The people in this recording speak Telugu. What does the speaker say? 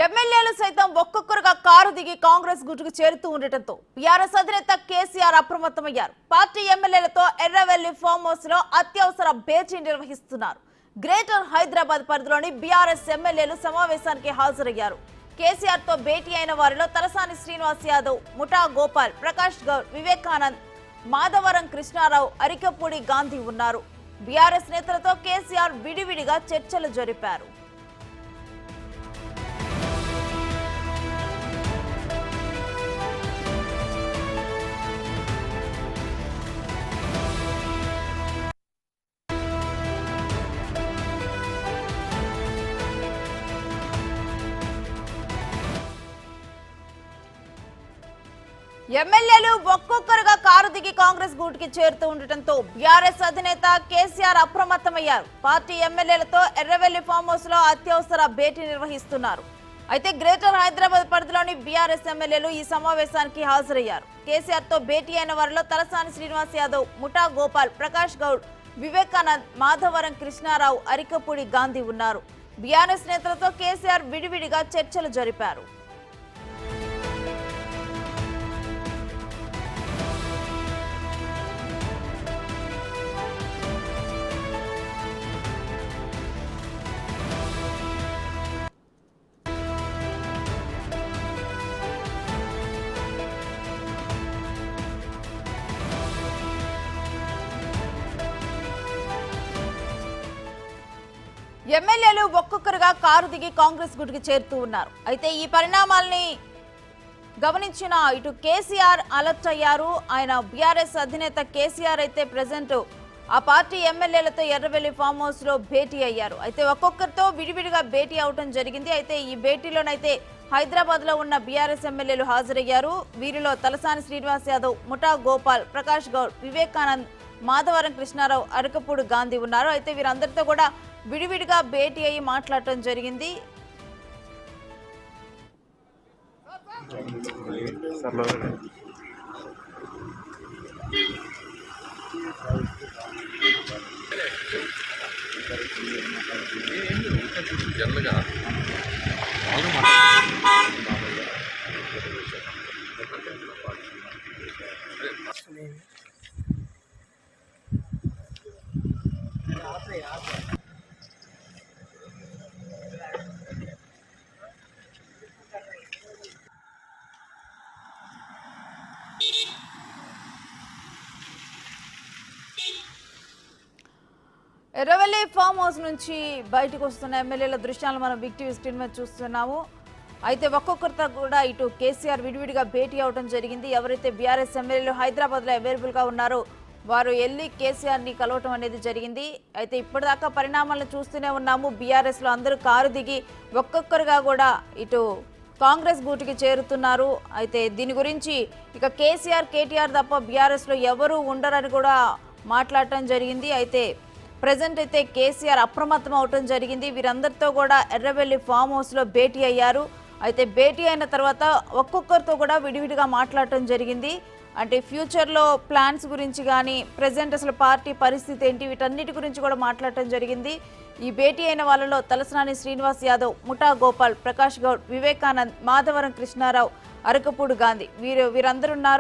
ఎమ్మెల్యేలు సైతం ఒక్కొక్కరుగా కారు దిగి కాంగ్రెస్ గుట్టుకు చేరుతూ ఉండటంతో బీఆర్ఎస్ అధినేత కేసీఆర్ అప్రమత్తమయ్యారు. పార్టీ ఎమ్మెల్యేలతో ఎర్రవెల్లి ఫామ్ హౌస్ లో అత్యవసర భేటీ నిర్వహిస్తున్నారు. గ్రేటర్ హైదరాబాద్ పరిధిలోని బీఆర్ఎస్ ఎమ్మెల్యేలు సమావేశానికి హాజరయ్యారు. కేసీఆర్ తో భేటీ అయిన వారిలో తలసాని శ్రీనివాస్ యాదవ్, ముఠా గోపాల్, ప్రకాష్ గౌడ్, వివేకానంద్, మాధవరం కృష్ణారావు, అరికపూడి గాంధీ ఉన్నారు. బీఆర్ఎస్ నేతలతో కేసీఆర్ విడివిడిగా చర్చలు జరిపారు. ఎమ్మెల్యేలు ఒక్కొక్కరుగా కారు దిగి కాంగ్రెస్ గూటికి చేరుతూ ఉండటంతో బీఆర్ఎస్ అధినేత కేసీఆర్ అప్రమత్తమయ్యారు. పార్టీ ఎమ్మెల్యేలతో ఎర్రవెల్లి ఫామ్ హౌస్ లో అత్యవసర భేటీ నిర్వహిస్తున్నారు. అయితే గ్రేటర్ హైదరాబాద్ పరిధిలోని బీఆర్ఎస్ ఎమ్మెల్యేలు ఈ సమావేశానికి హాజరయ్యారు. కేసీఆర్ తో భేటీ అయిన వారిలో తలసాని శ్రీనివాస్ యాదవ్, ముఠా గోపాల్, ప్రకాష్ గౌడ్, వివేకానంద్, మాధవరం కృష్ణారావు, అరికపూడి గాంధీ ఉన్నారు. బీఆర్ఎస్ నేతలతో కేసీఆర్ విడివిడిగా చర్చలు జరిపారు. ఎమ్మెల్యేలు ఒక్కొక్కరుగా కారు దిగి కాంగ్రెస్ గుడికి చేరుతూ ఉన్నారు. అయితే ఈ పరిణామాల్ని గమనించిన ఇటు కేసీఆర్ అలర్ట్ అయ్యారు. ఆయన బీఆర్ఎస్ అధినేత కేసీఆర్ అయితే ప్రెసెంట్ ఆ పార్టీ ఎమ్మెల్యేలతో ఎర్రవెల్లి ఫామ్ హౌస్ లో భేటీ అయ్యారు. అయితే ఒక్కొక్కరితో విడివిడిగా భేటీ అవటం జరిగింది. అయితే ఈ భేటీలోనైతే హైదరాబాద్ లో ఉన్న బీఆర్ఎస్ ఎమ్మెల్యేలు హాజరయ్యారు. వీరిలో తలసాని శ్రీనివాస్ యాదవ్, ముఠా గోపాల్, ప్రకాష్ గౌడ్, వివేకానంద్, మాధవరం కృష్ణారావు, అరకపూడి గాంధీ ఉన్నారు. అయితే వీరందరితో కూడా విడివిడిగా భేటీ అయ్యి మాట్లాడటం జరిగింది. ఎర్రవెల్లి ఫామ్ హౌస్ నుంచి బయటకు వస్తున్న ఎమ్మెల్యేల దృశ్యాలు మనం బిగ్ టీవీ స్క్రీన్ మీద చూస్తున్నాము. అయితే ఒక్కొక్కరితో కూడా ఇటు కేసీఆర్ విడివిడిగా భేటీ అవడం జరిగింది. ఎవరైతే బీఆర్ఎస్ ఎమ్మెల్యేలు హైదరాబాద్ లో అవైలబుల్ గా ఉన్నారో వారు వెళ్ళి కేసీఆర్ ని కలవటం అనేది జరిగింది. అయితే ఇప్పటిదాకా పరిణామాలను చూస్తూనే ఉన్నాము. బీఆర్ఎస్ లో అందరూ కారు దిగి ఒక్కొక్కరుగా కూడా ఇటు కాంగ్రెస్ గూటికి చేరుతున్నారు. అయితే దీని గురించి ఇక కేసీఆర్, కేటీఆర్ తప్ప బీఆర్ఎస్ లో ఎవరు ఉండరని కూడా మాట్లాడటం జరిగింది. అయితే ప్రెజెంట్ అయితే కేసీఆర్ అప్రమత్తం అవటం జరిగింది. వీరందరితో కూడా ఎర్రవెల్లి ఫామ్ హౌస్ లో భేటీ అయ్యారు. అయితే భేటీ అయిన తర్వాత ఒక్కొక్కరితో కూడా విడివిడిగా మాట్లాడటం జరిగింది. అంటే ఫ్యూచర్లో ప్లాన్స్ గురించి కానీ, ప్రెజెంట్ అసలు పార్టీ పరిస్థితి ఏంటి, వీటన్నిటి గురించి కూడా మాట్లాడటం జరిగింది. ఈ భేటీ అయిన వాళ్ళలో తలసాని శ్రీనివాస్ యాదవ్, ముఠా గోపాల్, ప్రకాష్ గౌడ్, వివేకానంద్, మాధవరం కృష్ణారావు, అరకపూడి గాంధీ వీరందరూ ఉన్నారు.